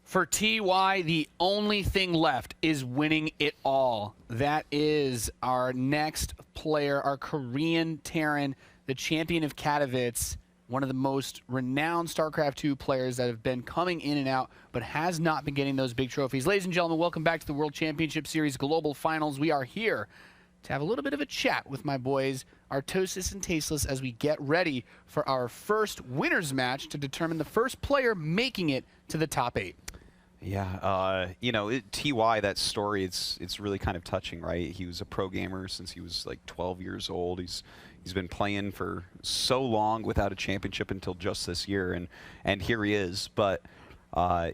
For TY, the only thing left is winning it all. That is our next player, our Korean Terran, the champion of Katowice, one of the most renowned StarCraft 2 players that have been coming in and out, but has not been getting those big trophies. Ladies and gentlemen, welcome back to the World Championship Series Global Finals. We are here to have a little bit of a chat with my boys, Artosis and Tasteless, as we get ready for our first winners match to determine the first player making it to the top 8. Yeah, you know, TY, that story, it's really kind of touching, right? He was a pro gamer since he was like 12 years old. He's been playing for so long without a championship until just this year, and here he is. But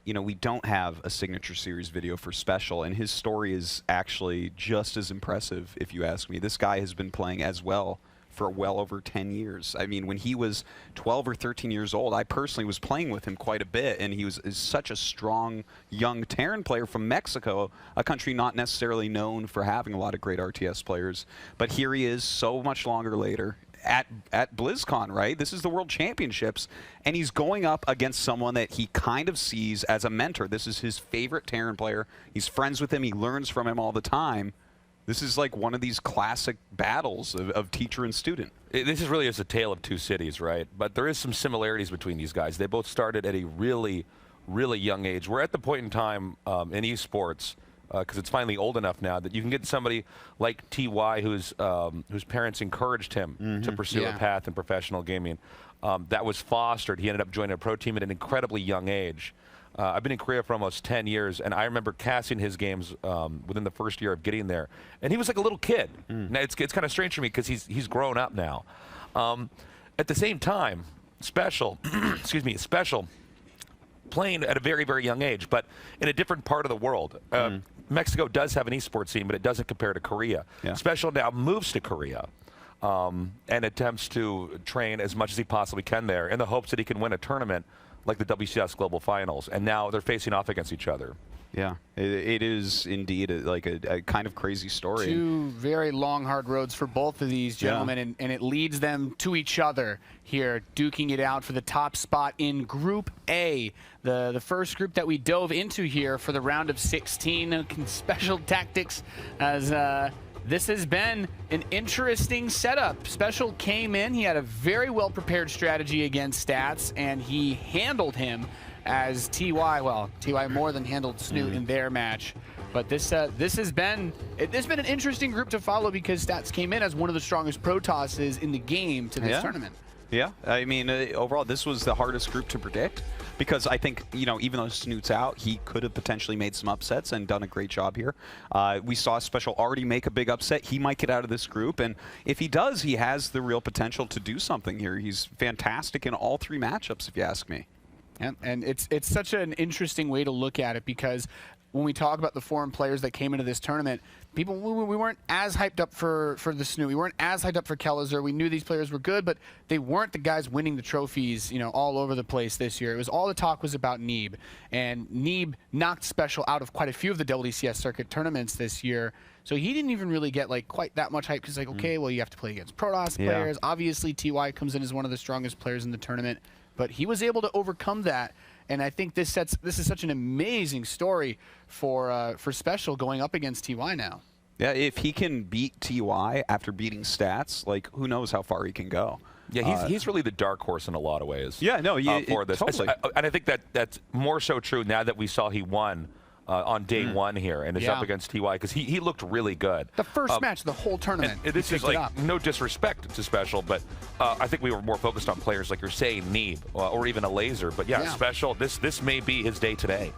you know, we don't have a signature series video for SpeCial, and his story is actually just as impressive, if you ask me. This guy has been playing as well for well over 10 years. I mean, when he was 12 or 13 years old, I personally was playing with him quite a bit, and he is such a strong young Terran player from Mexico, a country not necessarily known for having a lot of great RTS players. But here he is so much longer later at BlizzCon, right? This is the World Championships, and he's going up against someone that he kind of sees as a mentor. This is his favorite Terran player. He's friends with him. He learns from him all the time. This is like one of these classic battles of teacher and student. This is really just a tale of two cities, right? But there is some similarities between these guys. They both started at a really, really young age. We're at the point in time in esports, because it's finally old enough now, that you can get somebody like TY whose parents encouraged him to pursue a path in professional gaming. That was fostered. He ended up joining a pro team at an incredibly young age. I've been in Korea for almost 10 years, and I remember casting his games within the first year of getting there. And he was like a little kid. Now, it's kind of strange for me because he's grown up now. At the same time, SpeCial, excuse me, SpeCial, playing at a very, very young age, but in a different part of the world. Mexico does have an esports scene, but it doesn't compare to Korea. Yeah. SpeCial now moves to Korea and attempts to train as much as he possibly can there in the hopes that he can win a tournament like the WCS Global Finals, and now they're facing off against each other. Yeah, it is indeed like a kind of crazy story. Two very long, hard roads for both of these gentlemen, and it leads them to each other here, duking it out for the top spot in Group A, the first group that we dove into here for the round of 16. Special tactics as this has been an interesting setup. SpeCial came in, he had a very well-prepared strategy against Stats, and he handled him as TY, well, TY more than handled Snoot in their match. But this has been an interesting group to follow because Stats came in as one of the strongest Protosses in the game to this tournament. Yeah, I mean, overall, this was the hardest group to predict because I think, you know, even though Snoot's out, he could have potentially made some upsets and done a great job here. We saw SpeCial already make a big upset. He might get out of this group, and if he does, he has the real potential to do something here. He's fantastic in all three matchups, if you ask me. And it's such an interesting way to look at it because when we talk about the foreign players that came into this tournament, we weren't as hyped up for the Snoot. We weren't as hyped up for Kellezer. We knew these players were good, but they weren't the guys winning the trophies, you know, all over the place this year. It was all the talk was about Neeb, and Neeb knocked SpeCial out of quite a few of the WCS circuit tournaments this year. So he didn't even really get like quite that much hype because like, okay, well, you have to play against Protoss players. Obviously, TY comes in as one of the strongest players in the tournament, but he was able to overcome that. And I think this is such an amazing story for SpeCial going up against TY now. Yeah, if he can beat TY after beating Stats, like who knows how far he can go. Yeah, he's really the dark horse in a lot of ways. Yeah, no, for this, totally. And I think that's more so true now that we saw he won on day one here and is up against TY because he looked really good. The first match of the whole tournament. And this is like no disrespect to SpeCial, but I think we were more focused on players like you're saying, Neeb or even a Laser. But yeah, SpeCial, this may be his day today.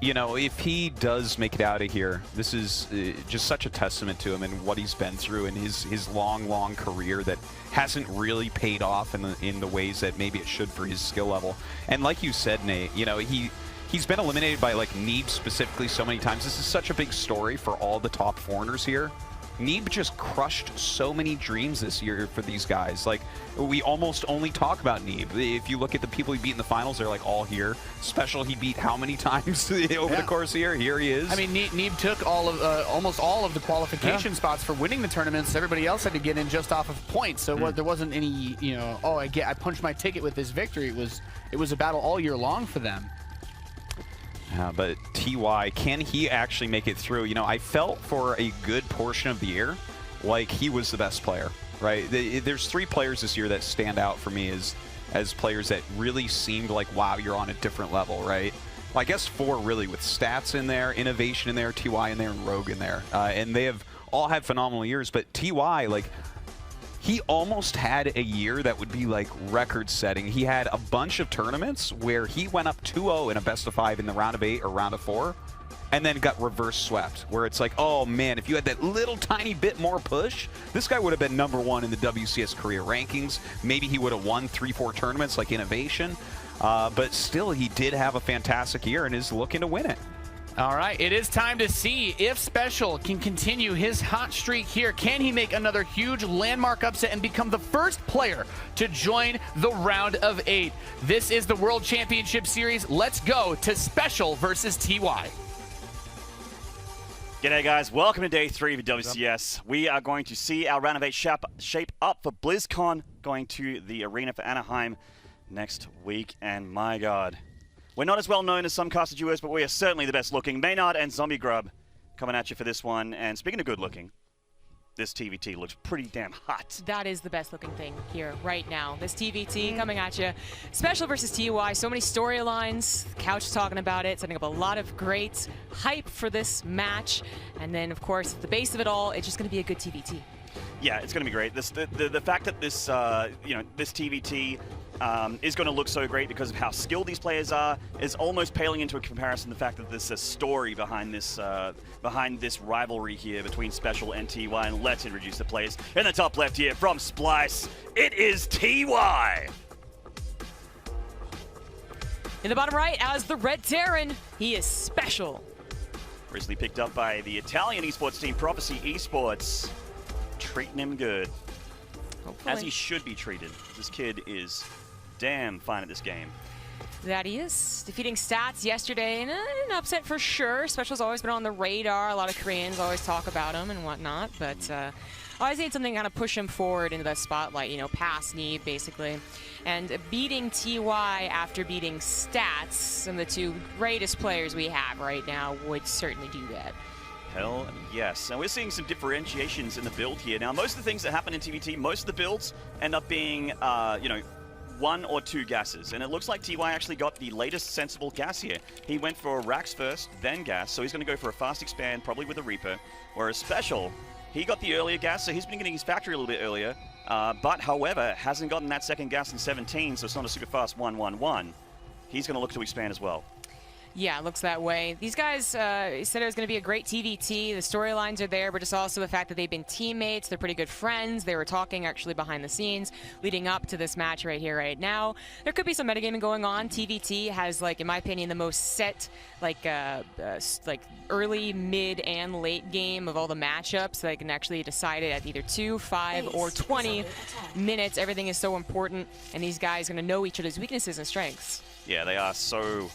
You know, if he does make it out of here, this is just such a testament to him and what he's been through in his long career that hasn't really paid off in the ways that maybe it should for his skill level. And like you said, Nate, you know, he's been eliminated by like Neeb specifically so many times. This is such a big story for all the top foreigners here. Neeb just crushed so many dreams this year for these guys. Like, we almost only talk about Neeb. If you look at the people he beat in the finals, they're like all here. SpeCial, he beat how many times over the course of the year? Here he is. I mean, Neeb took all of almost all of the qualification spots for winning the tournaments. Everybody else had to get in just off of points. So there wasn't any, you know, oh, I punched my ticket with this victory. It was a battle all year long for them. But TY, can he actually make it through? You know, I felt for a good portion of the year like he was the best player, right? There's 3 players this year that stand out for me as players that really seemed like, wow, you're on a different level, right? Well, I guess 4 really, with stats in there, innovation in there, TY in there, and Rogue in there. And they have all had phenomenal years, but TY, like, he almost had a year that would be like record-setting. He had a bunch of tournaments where he went up 2-0 in a best-of-5 in the round of 8 or round of 4, and then got reverse swept, where it's like, oh man, if you had that little tiny bit more push, this guy would have been #1 in the WCS career rankings. Maybe he would have won 3-4 tournaments like Innovation, but still he did have a fantastic year and is looking to win it. All right, it is time to see if SpeCial can continue his hot streak here. Can he make another huge landmark upset and become the first player to join the round of 8? This is the World Championship Series. Let's go to SpeCial versus TY. G'day guys, welcome to day 3 of WCS. We are going to see our round of 8 shape up for BlizzCon, going to the arena for Anaheim next week, and my god. We're not as well known as some caster duos, but we are certainly the best looking. Maynard and Zombie Grub coming at you for this one. And speaking of good looking, this TVT looks pretty damn hot. That is the best looking thing here right now. This TVT coming at you. SpeCial versus TY, so many storylines. Couch is talking about it, setting up a lot of great hype for this match. And then, of course, at the base of it all, it's just going to be a good TVT. Yeah, it's going to be great. The fact that this this TVT is going to look so great because of how skilled these players are is almost paling into a comparison the fact that there's a story behind this rivalry here between SpeCial and TY. And let's introduce the players. In the top left here from Splice, it is TY. In the bottom right, as the Red Terran, he is SpeCial. Recently picked up by the Italian esports team Prophecy Esports. Treating him good. Hopefully. As he should be treated. This kid is damn fine at this game. That he is. Defeating Stats yesterday, and an upset for sure. SpeCial's always been on the radar. A lot of Koreans always talk about him and whatnot, but always need something to kind of push him forward into the spotlight, you know, past Neve, basically. And beating TY after beating Stats, some of the 2 greatest players we have right now, would certainly do that. Hell yes. And we're seeing some differentiations in the build here. Now, most of the things that happen in TVT, most of the builds end up being, you know, 1 or 2 gases. And it looks like TY actually got the latest sensible gas here. He went for Rax first, then gas. So he's going to go for a fast expand, probably with a Reaper. Whereas SpeCial, he got the earlier gas, so he's been getting his factory a little bit earlier. But, however, hasn't gotten that second gas in 17, so it's not a super fast 1-1-1. He's going to look to expand as well. Yeah, it looks that way. These guys said it was going to be a great TVT. The storylines are there, but just also the fact that they've been teammates. They're pretty good friends. They were talking actually behind the scenes leading up to this match right here, right now. There could be some metagaming going on. TVT has, like, in my opinion, the most set, like early, mid, and late game of all the matchups. They can actually decide it at either 2, 5, or 20 minutes. Everything is so important, and these guys are going to know each other's weaknesses and strengths. Yeah, they are so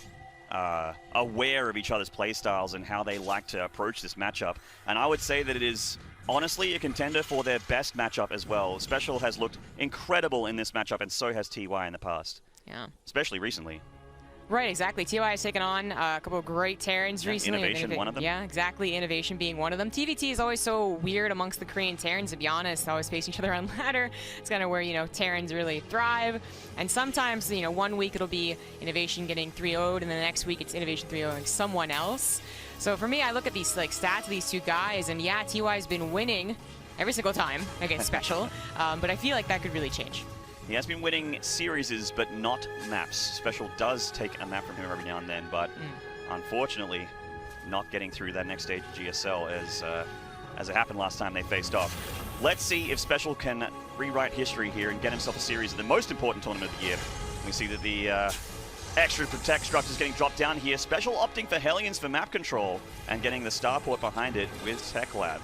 aware of each other's playstyles and how they like to approach this matchup. And I would say that it is honestly a contender for their best matchup as well. SpeCial has looked incredible in this matchup, and so has TY in the past. Yeah. Especially recently. Right, exactly. TY has taken on a couple of great Terrans recently. Innovation, one of them. Yeah, exactly. Innovation being one of them. TVT is always so weird amongst the Korean Terrans, to be honest. Always facing each other on ladder. It's kind of where, you know, Terrans really thrive. And sometimes, you know, one week it'll be Innovation getting 3-0'd, and then the next week it's Innovation 3-0'ing someone else. So for me, I look at these like stats of these 2 guys, and yeah, TY's been winning every single time against SpeCial, but I feel like that could really change. He has been winning series, but not maps. SpeCial does take a map from him every now and then, but unfortunately, not getting through that next stage of GSL as it happened last time they faced off. Let's see if SpeCial can rewrite history here and get himself a series of the most important tournament of the year. We see that the extra protect structure is getting dropped down here. SpeCial opting for Hellions for map control and getting the starport behind it with Tech Lab.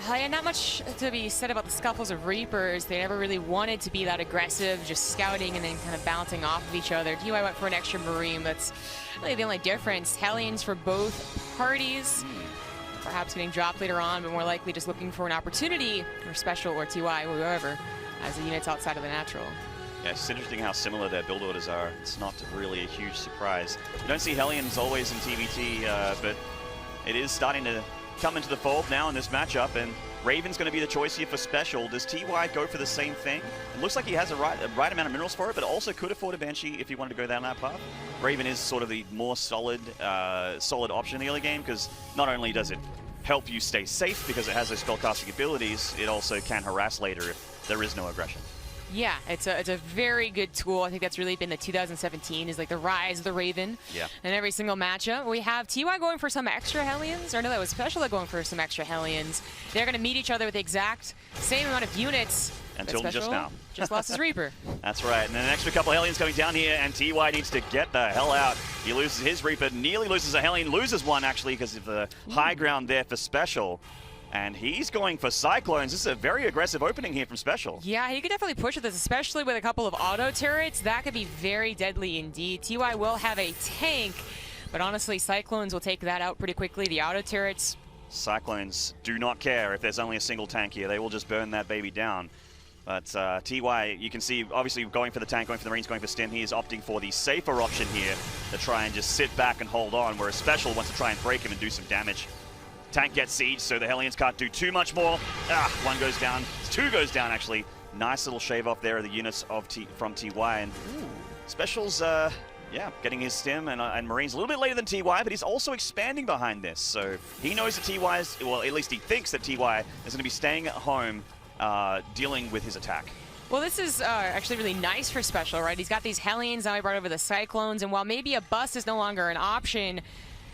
Yeah, not much to be said about the Scuffles of Reapers. They never really wanted to be that aggressive, just scouting and then kind of bouncing off of each other. TY went for an extra Marine. That's really the only difference. Hellions for both parties. Perhaps getting dropped later on, but more likely just looking for an opportunity for SpeCial or TY or whoever as the units outside of the natural. Yeah, it's interesting how similar their build orders are. It's not really a huge surprise. You don't see Hellions always in TVT, but it is starting to come into the fold now in this matchup, and Raven's going to be the choice here for SpeCial. Does TY go for the same thing? It looks like he has a right amount of minerals for it, but also could afford a Banshee if he wanted to go down that path. Raven is sort of the more solid option in the early game, because not only does it help you stay safe because it has those spellcasting abilities, it also can harass later if there is no aggression. Yeah, it's a very good tool. I think that's really been the 2017 is like the rise of the Raven. Yeah. In every single matchup. We have TY going for some extra Hellions, or no, that was SpeCial going for some extra Hellions. They're going to meet each other with the exact same amount of units. Until just now. Just lost his Reaper. That's right, and then an extra couple of Hellions coming down here, and TY needs to get the hell out. He loses his Reaper, nearly loses a Hellion, loses one actually because of the high ground there for SpeCial. And he's going for Cyclones. This is a very aggressive opening here from SpeCial. Yeah, he could definitely push with this, especially with a couple of auto turrets. That could be very deadly indeed. TY will have a tank, but honestly, Cyclones will take that out pretty quickly. The auto turrets. Cyclones do not care if there's only a single tank here. They will just burn that baby down. But TY, you can see, obviously going for the tank, going for the Marines, going for Stim. He is opting for the safer option here to try and just sit back and hold on, whereas SpeCial wants to try and break him and do some damage. Tank gets siege, so the Hellions can't do too much more. One goes down. Two goes down, actually. Nice little shave off there of the units of from TY. And SpeCial's, yeah, getting his Stim and Marines a little bit later than TY, but he's also expanding behind this. So he knows that TY's, well, at least he thinks that TY is going to be staying at home dealing with his attack. Well, this is actually really nice for SpeCial, right? He's got these Hellions, now he brought over the Cyclones, and while maybe a bust is no longer an option,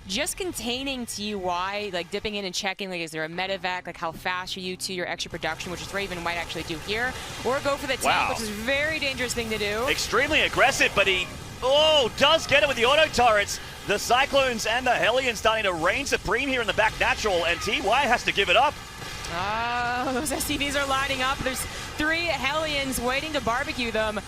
just containing TY, like dipping in and checking, like is there a medevac, like how fast are you to your extra production, which is Raven might actually do here, or go for the tank, which is a very dangerous thing to do. Extremely aggressive, but he, does get it with the auto turrets. The Cyclones and the Hellions starting to reign supreme here in the back natural, and TY has to give it up. Those SCVs are lining up. There's 3 Hellions waiting to barbecue them.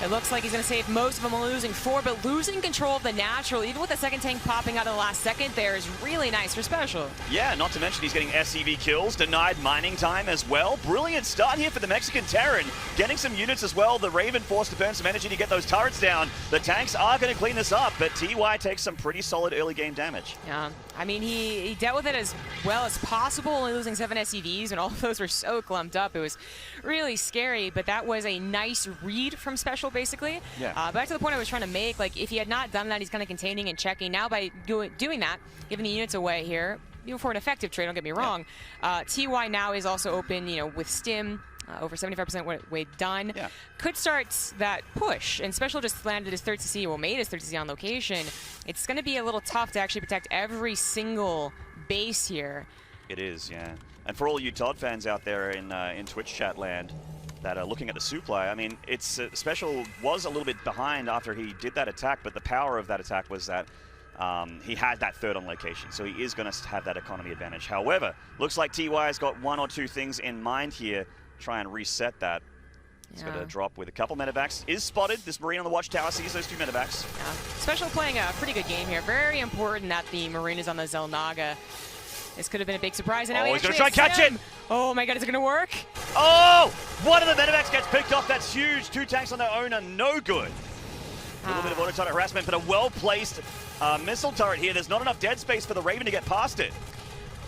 It looks like he's going to save most of them, only losing 4, but losing control of the natural, even with the second tank popping out in the last second there, is really nice for SpeCial. Yeah, not to mention he's getting SCV kills, denied mining time as well. Brilliant start here for the Mexican Terran. Getting some units as well. The Raven forced to burn some energy to get those turrets down. The tanks are going to clean this up, but TY takes some pretty solid early game damage. Yeah, I mean, he dealt with it as well as possible, only losing 7 SCVs, and all of those were so clumped up. It was really scary, but that was a nice read from SpeCial, basically. Yeah. Back to the point I was trying to make, like, if he had not done that, he's kind of containing and checking. Now by doing that, giving the units away here, even for an effective trade, don't get me wrong, TY now is also open, you know, with Stim, over 75% way done. Yeah. Could start that push, and SpeCial just landed his 3rd CC, well, made his 3rd CC on location. It's going to be a little tough to actually protect every single base here. It is, yeah. And for all you Todd fans out there in Twitch chat land that are looking at the supply, I mean, it's SpeCial was a little bit behind after he did that attack, but the power of that attack was that he had that 3rd on location, so he is going to have that economy advantage. However, looks like TY's got 1 or 2 things in mind here, try and reset that. He's got to drop with a couple medevacs. Is spotted. This Marine on the watchtower sees those 2 medevacs. Yeah. SpeCial playing a pretty good game here. Very important that the Marine is on the Xel'Naga. This could have been a big surprise. And now he's going to try and catch it. Oh my god, is it going to work? Oh! One of the medevacs gets picked off. That's huge. 2 tanks on their own are no good. A little bit of auto turret harassment, but a well-placed missile turret here. There's not enough dead space for the Raven to get past it.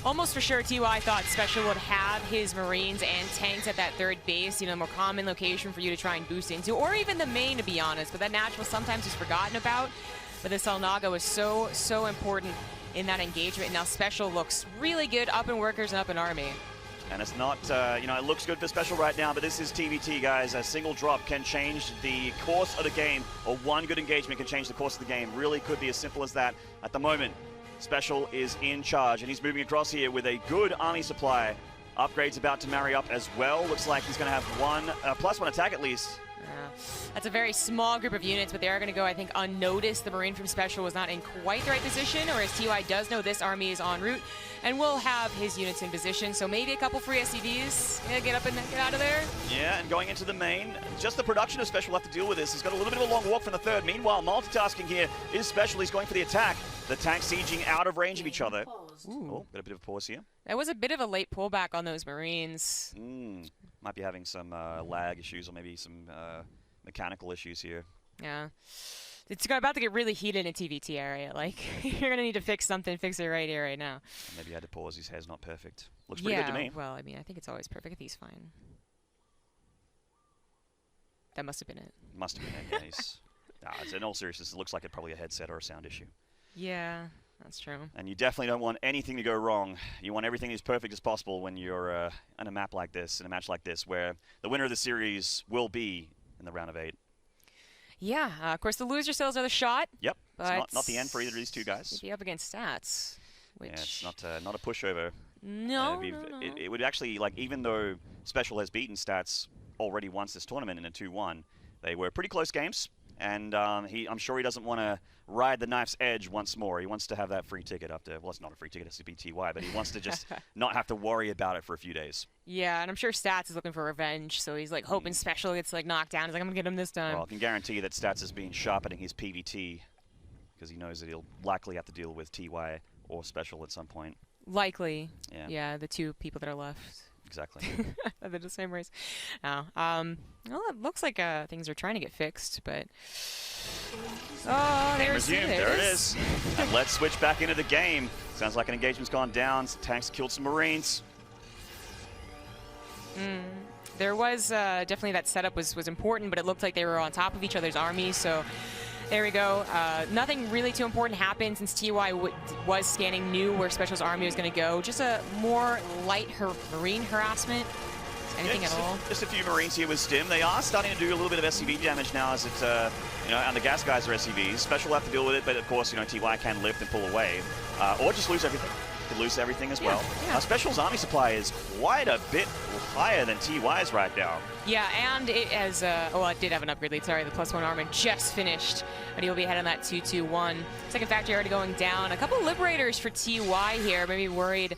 Almost for sure, TY thought SpeCial would have his Marines and tanks at that 3rd base, you know, more common location for you to try and boost into, or even the main, to be honest. But that natural sometimes is forgotten about. But the Xel'Naga was so important in that engagement. And now SpeCial looks really good up in workers and up in army. And it's not, you know, it looks good for SpeCial right now, but this is TVT, guys. A single drop can change the course of the game, or one good engagement can change the course of the game. Really could be as simple as that. At the moment, SpeCial is in charge, and he's moving across here with a good army supply. Upgrades about to marry up as well. Looks like he's going to have +1 attack at least. That's a very small group of units, but they are going to go, I think, unnoticed. The Marine from SpeCial was not in quite the right position, whereas TY does know this army is en route and will have his units in position. So maybe a couple free SCVs. Yeah, get up and get out of there. Yeah, and going into the main, just the production of SpeCial will have to deal with this. He's got a little bit of a long walk from the 3rd. Meanwhile, multitasking here is SpeCial. He's going for the attack. The tanks sieging out of range of each other. Oh, got a bit of a pause here. That was a bit of a late pullback on those Marines. Might be having some lag issues, or maybe some mechanical issues here. Yeah. It's about to get really heated in TVT area. Like, you're going to need to fix something, fix it right here, right now. Maybe he had to pause. His hair's not perfect. Looks pretty good to me. Well, I mean, I think it's always perfect. I think he's fine. That must have been it. Must have been it, yeah. He's, in all seriousness, it looks like it's probably a headset or a sound issue. Yeah, that's true. And you definitely don't want anything to go wrong. You want everything as perfect as possible when you're on a map like this, in a match like this, where the winner of the series will be in the round of 8. Yeah, of course, the loser still has another shot. Yep, but it's not the end for either of these two guys. Be up against stats, which... Yeah, it's not a pushover. No, no. It would actually, like, even though SpeCial has beaten Stats already once this tournament in a 2-1, they were pretty close games, and I'm sure he doesn't want to ride the knife's edge once more. He wants to have that free ticket after, well, it's not a free ticket, it's a BTY, but he wants to just not have to worry about it for a few days. Yeah, and I'm sure Stats is looking for revenge, so he's like hoping SpeCial gets like knocked down. He's like, I'm gonna get him this time. Well, I can guarantee you that Stats has been sharpening his PVT because he knows that he'll likely have to deal with TY or SpeCial at some point. Likely. Yeah. Yeah, the two people that are left. Exactly. They're the same race. Well, it looks like things are trying to get fixed, but... Oh, Game resumed. There it is. And let's switch back into the game. Sounds like an engagement's gone down. Tanks killed some Marines. There was definitely that setup was important, but it looked like they were on top of each other's armies, so there we go. Nothing really too important happened since TY was scanning knew where SpeCial's army was going to go. Just a more light Marine harassment. Anything at all? Just a few Marines here with Stim. They are starting to do a little bit of SCV damage now as it's, and the gas guys are SCVs. SpeCial will have to deal with it, but of course, TY can lift and pull away. Or just lose everything. Could lose everything as well. Yeah. SpeCial's army supply is quite a bit higher than TY's right now. Yeah, and it has, it did have an upgrade lead. Sorry, the +1 armor just finished, but he'll be ahead on that 2-2-1. Second factory already going down. A couple of Liberators for TY here. Maybe worried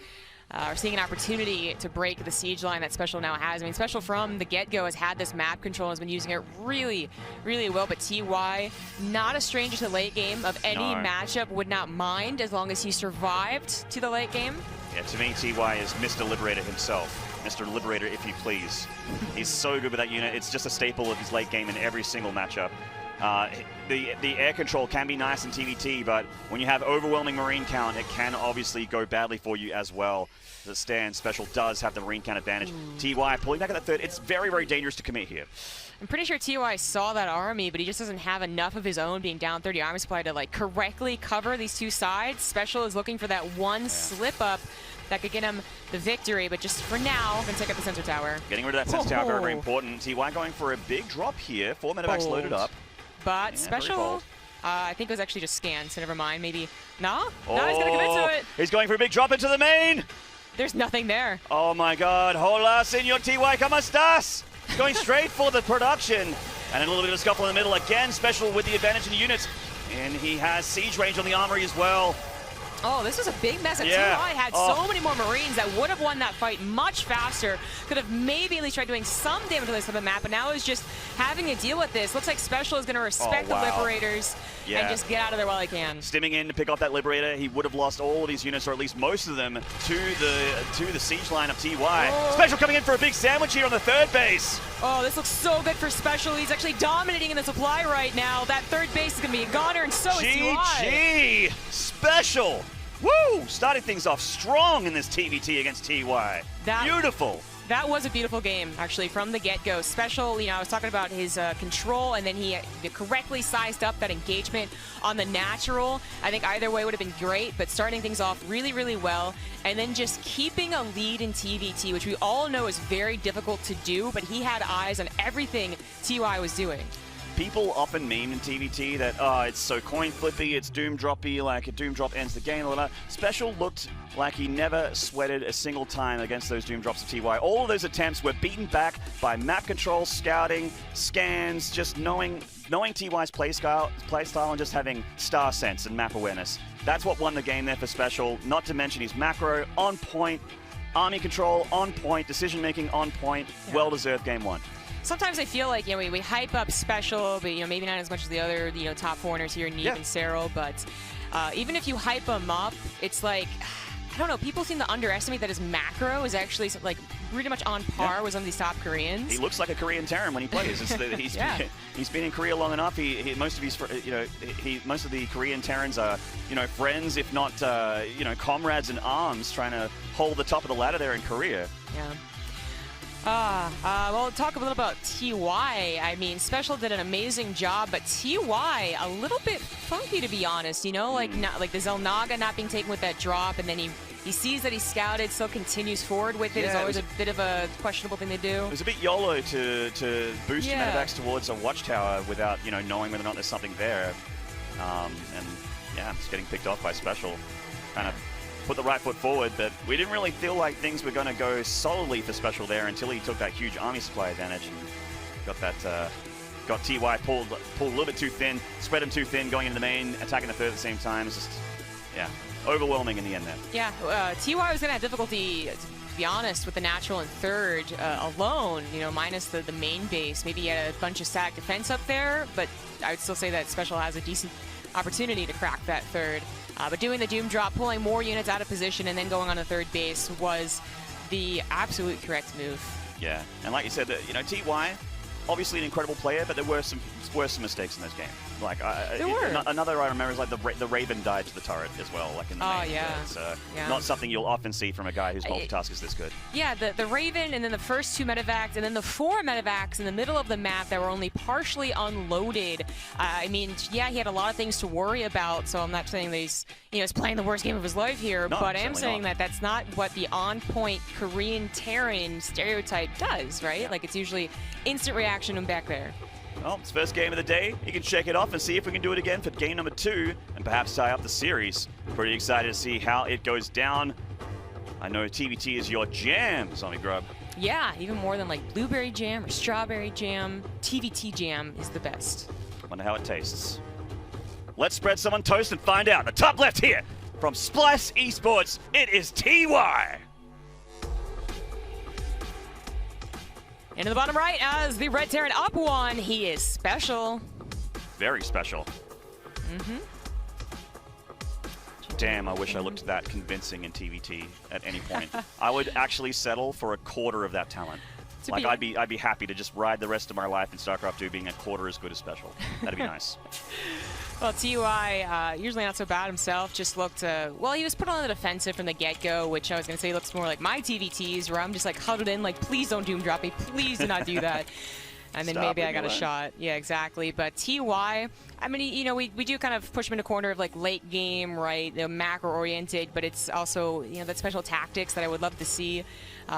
or seeing an opportunity to break the siege line that SpeCial now has. I mean, SpeCial from the get-go has had this map control and has been using it really, really well, but TY, not a stranger to late game of any matchup, would not mind as long as he survived to the late game. Yeah, to me, TY is Mr. Liberator himself. Mr. Liberator, if you please. He's so good with that unit. It's just a staple of his late game in every single matchup. The air control can be nice in TVT, but when you have overwhelming Marine count, it can obviously go badly for you as well. The stand SpeCial does have the Marine count advantage. TY pulling back at that third. It's very, very dangerous to commit here. I'm pretty sure TY saw that army, but he just doesn't have enough of his own being down 30 army supply to like correctly cover these two sides. SpeCial is looking for that one slip up that could get him the victory, but just for now, going to take up the center tower. Getting rid of that center tower, very, very important. TY going for a big drop here. 4 medevacs loaded up. But SpeCial, I think it was actually just scanned, so never mind. Maybe, no, he's going to commit to it. He's going for a big drop into the main. There's nothing there. Oh my God, hola, señor TY, ¿cómo estás? Going straight for the production. And a little bit of a scuffle in the middle. Again, SpeCial with the advantage in the units. And he has siege range on the armory as well. Oh, this was a big mess. TY had so many more Marines that would have won that fight much faster. Could have maybe at least tried doing some damage on this on the map, but now is just having to deal with this. Looks like SpeCial is going to respect the Liberators and just get out of there while he can. Stimming in to pick off that Liberator. He would have lost all of his units, or at least most of them, to the siege line of TY. SpeCial coming in for a big sandwich here on the third base. Oh, this looks so good for SpeCial. He's actually dominating in the supply right now. That third base is going to be a goner, and so is TY. GG! SpeCial! Woo! Starting things off strong in this TVT against TY. Beautiful. That was a beautiful game, actually, from the get-go. SpeCial, I was talking about his control, and then he correctly sized up that engagement on the natural. I think either way would have been great, but starting things off really, really well, and then just keeping a lead in TVT, which we all know is very difficult to do, but he had eyes on everything TY was doing. People often meme in TVT that, it's so coin flippy, it's doom droppy, like a doom drop ends the game, blah, blah. SpeCial looked like he never sweated a single time against those doom drops of TY. All of those attempts were beaten back by map control, scouting, scans, just knowing TY's playstyle and just having star sense and map awareness. That's what won the game there for SpeCial, not to mention his macro on point, army control on point, decision making on point, well-deserved game 1. Sometimes I feel like, we hype up SpeCial, but, maybe not as much as the other, top foreigners here, Neve and Serral, but even if you hype them up, it's like, I don't know, people seem to underestimate that his macro is actually, like, pretty much on par with some of these top Koreans. He looks like a Korean Terran when he plays. He's been in Korea long enough. Most of the Korean Terrans are friends, if not comrades in arms, trying to hold the top of the ladder there in Korea. Yeah. Well, talk a little about TY. I mean, SpeCial did an amazing job, but TY a little bit funky, to be honest. Like the Zelnaga not being taken with that drop, and then he sees that he's scouted, still continues forward with it. It's always a bit of a questionable thing to do. It was a bit YOLO to boost your medevacs towards a watchtower without knowing whether or not there's something there. And yeah, it's getting picked off by SpeCial. Kind of put the right foot forward, but we didn't really feel like things were going to go solidly for SpeCial there until he took that huge army supply advantage and got TY pulled a little bit too thin, spread him too thin, going into the main, attacking the third at the same time. It's just, overwhelming in the end there. Yeah, TY was going to have difficulty, to be honest, with the natural and third alone, minus the main base. Maybe he had a bunch of static defense up there, but I would still say that SpeCial has a decent opportunity to crack that third. But doing the Doom drop, pulling more units out of position, and then going on the third base was the absolute correct move. Yeah, and like you said, TY, obviously an incredible player, but there were some mistakes in this game. Like there were. Another I remember is like the Raven died to the turret as well, like in the main. Yeah. It's not something you'll often see from a guy whose multitask is this good. Yeah, the Raven, and then the first 2 medevacs, and then the 4 medevacs in the middle of the map that were only partially unloaded. I mean, yeah, he had a lot of things to worry about, so I'm not saying that he's playing the worst game of his life here, No, but I am saying not. that that's not what the on-point Korean Terran stereotype does, right? Yeah. Like, it's usually instant reaction and back there. Well, it's first game of the day. You can shake it off and see if we can do it again for game number 2 and perhaps tie up the series. Pretty excited to see how it goes down. I know TVT is your jam, Zombie Grub. Yeah, even more than like blueberry jam or strawberry jam. TVT jam is the best. Wonder how it tastes. Let's spread some on toast and find out. The top left here from Splice Esports, it is TY. Into the bottom right as the Red Terran up 1. He is SpeCial. Very special. Damn, I wish I looked that convincing in TVT at any point. I would actually settle for a quarter of that talent. Like I'd be happy to just ride the rest of my life in StarCraft 2 being a quarter as good as SpeCial. That'd be nice. Well, TY, usually not so bad himself, just looked, well, he was put on the defensive from the get-go, which I was going to say looks more like my TVTs, where I'm just like huddled in, like, please don't Doom drop me, please do not do that. And then maybe I got a shot. Yeah, exactly. But TY, I mean, we do kind of push him in a corner of like late game, right? Macro-oriented, but it's also, that special tactics that I would love to see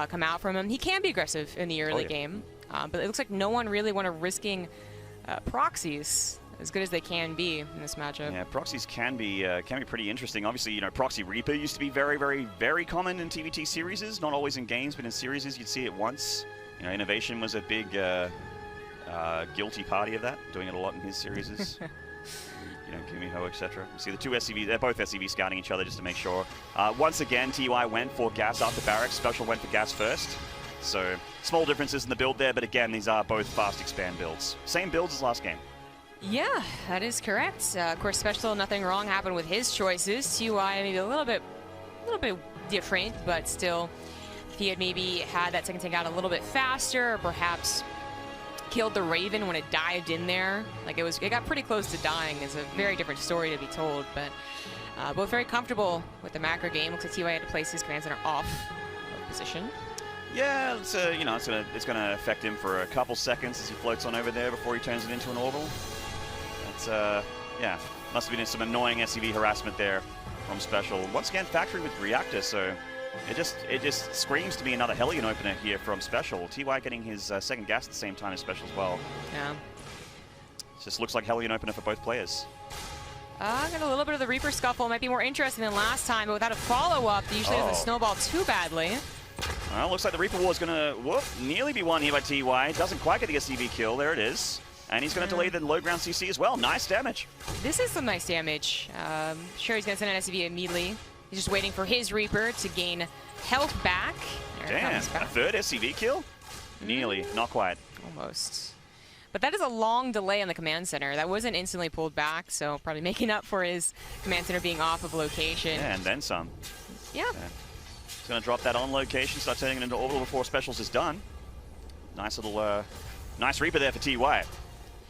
come out from him. He can be aggressive in the early game, but it looks like no one really wanted risking proxies as good as they can be in this matchup. Yeah, proxies can be pretty interesting. Obviously, Proxy Reaper used to be very, very, very common in TVT series. Not always in games, but in series you'd see it once. Innovation was a big guilty party of that, doing it a lot in his series. Kumiho, etc. You see the two SCVs, they're both SCV scouting each other just to make sure. Once again, TY went for gas after barracks. SpeCial went for gas first. So small differences in the build there, but again, these are both fast expand builds. Same builds as last game. Yeah, that is correct. Of course, SpeCial, nothing wrong happened with his choices. TY maybe a little bit different, but still, if he had maybe had that second tank out a little bit faster, or perhaps killed the Raven when it dived in there, like it got pretty close to dying. It's a very different story to be told, but both very comfortable with the macro game. Looks like TY had to place his command center off of position. Yeah, it's it's gonna affect him for a couple seconds as he floats on over there before he turns it into an orbital. It's yeah, must have been some annoying SCV harassment there from SpeCial. Once again, factory with reactor, so it just screams to me another Hellion opener here from SpeCial. TY getting his second gas at the same time as SpeCial as well. Yeah. It just looks like Hellion opener for both players. Got a little bit of the Reaper scuffle. Might be more interesting than last time, but without a follow-up, they usually doesn't snowball too badly. Well, looks like the Reaper War is going to nearly be won here by TY. Doesn't quite get the SCV kill. There it is. And he's going to delay the low ground CC as well. Nice damage. This is some nice damage. Sure, he's going to send an SCV immediately. He's just waiting for his Reaper to gain health back. There Damn, a third SCV kill? Nearly, not quite. Almost. But that is a long delay on the command center. That wasn't instantly pulled back, so probably making up for his command center being off of location. Yeah, and then some. Yeah. He's going to drop that on location, start turning it into orbital before Specials is done. Nice little, nice Reaper there for TY.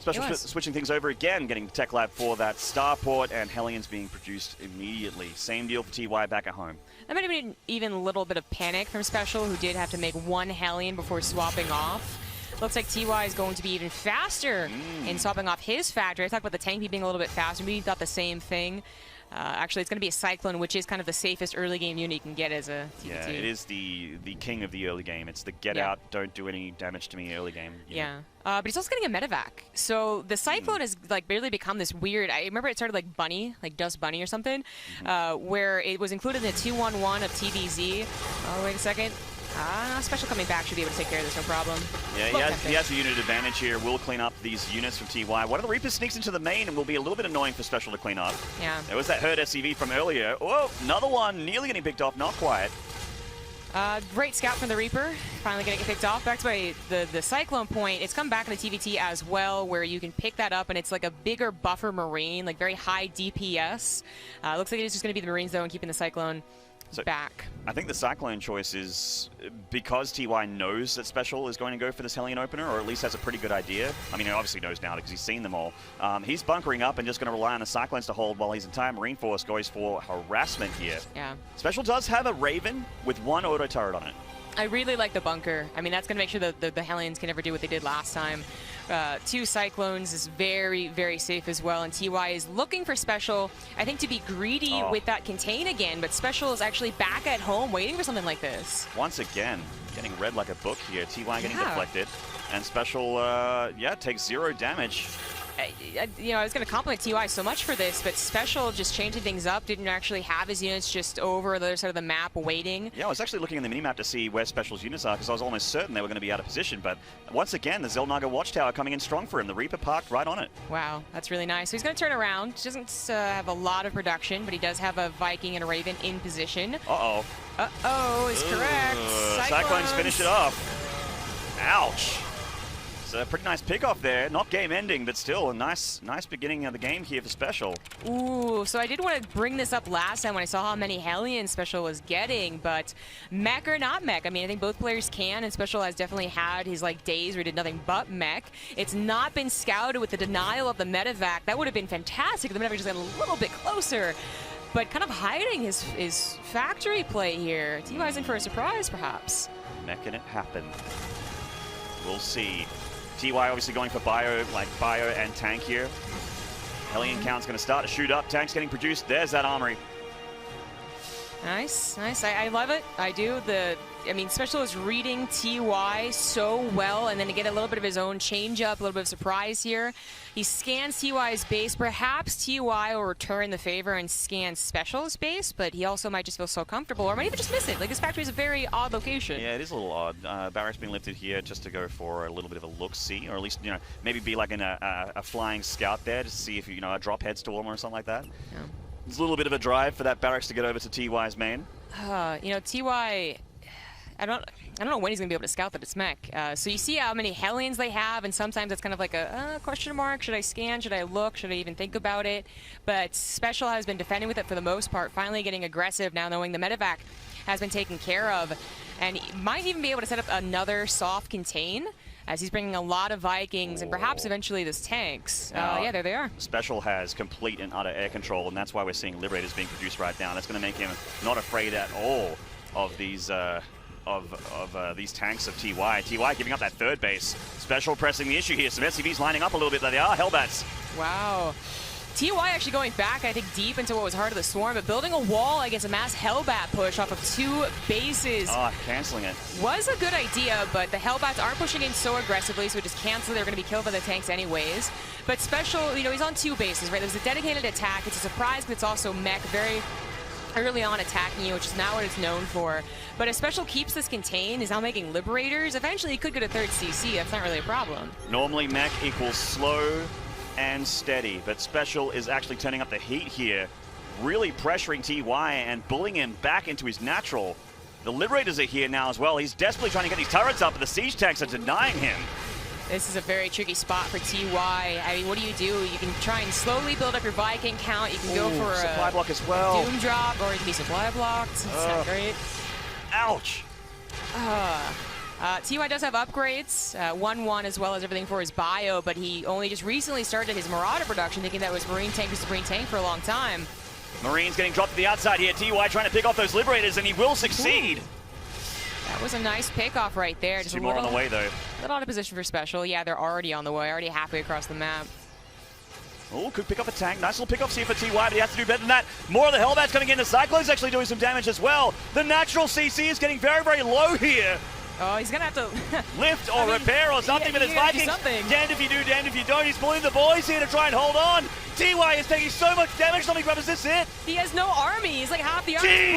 Special switching things over again, getting the tech lab for that starport, and Hellions being produced immediately. Same deal for TY back at home. That might have been even a little bit of panic from Special, who did have to make one Hellion before swapping off. Looks like TY is going to be even faster in swapping off his factory. I talked about the tank being a little bit faster. Maybe he thought the same thing. Actually, it's going to be a Cyclone, which is kind of the safest early game unit you can get as a TVT. Yeah, it is the king of the early game. It's the get out, don't do any damage to me early game unit. Yeah, but he's also getting a medevac. So the Cyclone has like barely become this weird. I remember it started like Bunny, like Dust Bunny or something, where it was included in the 2-1-1 of TVZ. Oh, wait a second. Special coming back should be able to take care of this, no problem. Yeah, he has a unit advantage here. Will clean up these units from TY. One of the Reapers sneaks into the main and will be a little bit annoying for Special to clean up. Yeah. There was that hurt SCV from earlier. Oh, another one nearly getting picked off, not quite. Great scout from the Reaper, finally getting it picked off. Back to the Cyclone point, it's come back in the TVT as well, where you can pick that up, and it's like a bigger buffer Marine, like very high DPS. Looks like it's just going to be the Marines, though, and keeping the Cyclone back. I think the Cyclone choice is because TY knows that Special is going to go for this Hellion opener, or at least has a pretty good idea. I mean, he obviously knows now because he's seen them all. He's bunkering up and just going to rely on the Cyclones to hold while his entire Marine force goes for harassment here. Yeah. Special does have a Raven with one auto turret on it. I really like the bunker. I mean, that's going to make sure that the Hellions can never do what they did last time. 2 Cyclones is very, very safe as well, and TY is looking for Special, I think, to be greedy with that contain again, but Special is actually back at home waiting for something like this. Once again, getting read like a book here. TY getting deflected, and Special, takes 0 damage. I was going to compliment TY so much for this, but Special just changing things up, didn't actually have his units just over the other side of the map waiting. Yeah, I was actually looking in the minimap to see where Special's units are, because I was almost certain they were going to be out of position, but once again, the Xel'Naga Watchtower coming in strong for him. The Reaper parked right on it. Wow, that's really nice. So he's going to turn around. He doesn't have a lot of production, but he does have a Viking and a Raven in position. Uh-oh is correct. Cyclones finish it off. Ouch. It's a pretty nice pick-off there. Not game-ending, but still a nice beginning of the game here for Special. Ooh, so I did want to bring this up last time when I saw how many Hellions Special was getting, but mech or not mech, I mean, I think both players can, and Special has definitely had his days where he did nothing but mech. It's not been scouted with the denial of the medevac. That would have been fantastic if the medevac just got a little bit closer, but kind of hiding his factory play here. TY's in for a surprise, perhaps. Meching it happen. We'll see. TY obviously going for bio and tank here. Hellion count's going to start to shoot up. Tank's getting produced. There's that armory. Nice, nice. I love it. I do. I mean, Special is reading TY so well, and then to get a little bit of his own change-up, a little bit of surprise here. He scans TY's base. Perhaps TY will return the favor and scan Special's base, but he also might just feel so comfortable, or might even just miss it. Like, this factory is a very odd location. Yeah, it is a little odd. Barracks being lifted here just to go for a little bit of a look-see, or at least, maybe be like in a flying scout there to see if, a drop head storm or something like that. Yeah. There's a little bit of a drive for that Barracks to get over to TY's main. TY... I don't know when he's going to be able to scout that it's mech. So you see how many Hellions they have, and sometimes it's kind of like a question mark. Should I scan? Should I look? Should I even think about it? But Special has been defending with it for the most part, finally getting aggressive now knowing the medevac has been taken care of. And he might even be able to set up another soft contain, as he's bringing a lot of Vikings and perhaps eventually this tanks. Yeah, there they are. Special has complete and utter air control, and that's why we're seeing Liberators being produced right now. That's going to make him not afraid at all of these... these tanks of TY. TY giving up that third base. Special pressing the issue here. Some SCVs lining up a little bit, but they are Hellbats. Wow. TY actually going back, I think, deep into what was Heart of the Swarm, but building a wall against a mass Hellbat push off of 2 bases. Canceling it. Was a good idea, but the Hellbats aren't pushing in so aggressively, so it just cancel. They're going to be killed by the tanks anyways. But Special, he's on 2 bases, right? There's a dedicated attack. It's a surprise, but it's also mech. Very early on attacking you, which is not what it's known for. But if Special keeps this contained, is now making Liberators, eventually he could get a 3rd CC. That's not really a problem. Normally mech equals slow and steady, but Special is actually turning up the heat here, really pressuring TY and bullying him back into his natural. The Liberators are here now as well. He's desperately trying to get these turrets up, but the siege tanks are denying him. This is a very tricky spot for TY. I mean, what do? You can try and slowly build up your Viking count. You can go for supply block as well. Doom drop, or you can be supply blocked. It's not great. Ouch. TY does have upgrades, 1-1 as well as everything for his bio, but he only just recently started his Marauder production, thinking that was Marine Tank versus Marine Tank for a long time. Marines getting dropped to the outside here. TY trying to pick off those Liberators, and he will succeed. That was a nice pickoff right there. Just Two more on the way, though. A little out of position for SpeCial. Yeah, they're already on the way, already halfway across the map. Oh, could pick up a tank. Nice little pickoffs here for TY, but he has to do better than that. More of the Hellbats coming in. The Cyclone's actually doing some damage as well. The natural CC is getting very, very low here. Oh, he's going to have to... Lift or repair or something for his Vikings. Damned if you do, damned if you don't. He's pulling the boys here to try and hold on. TY is taking so much damage. Something grabs. Is this it? He has no army. He's like half the army.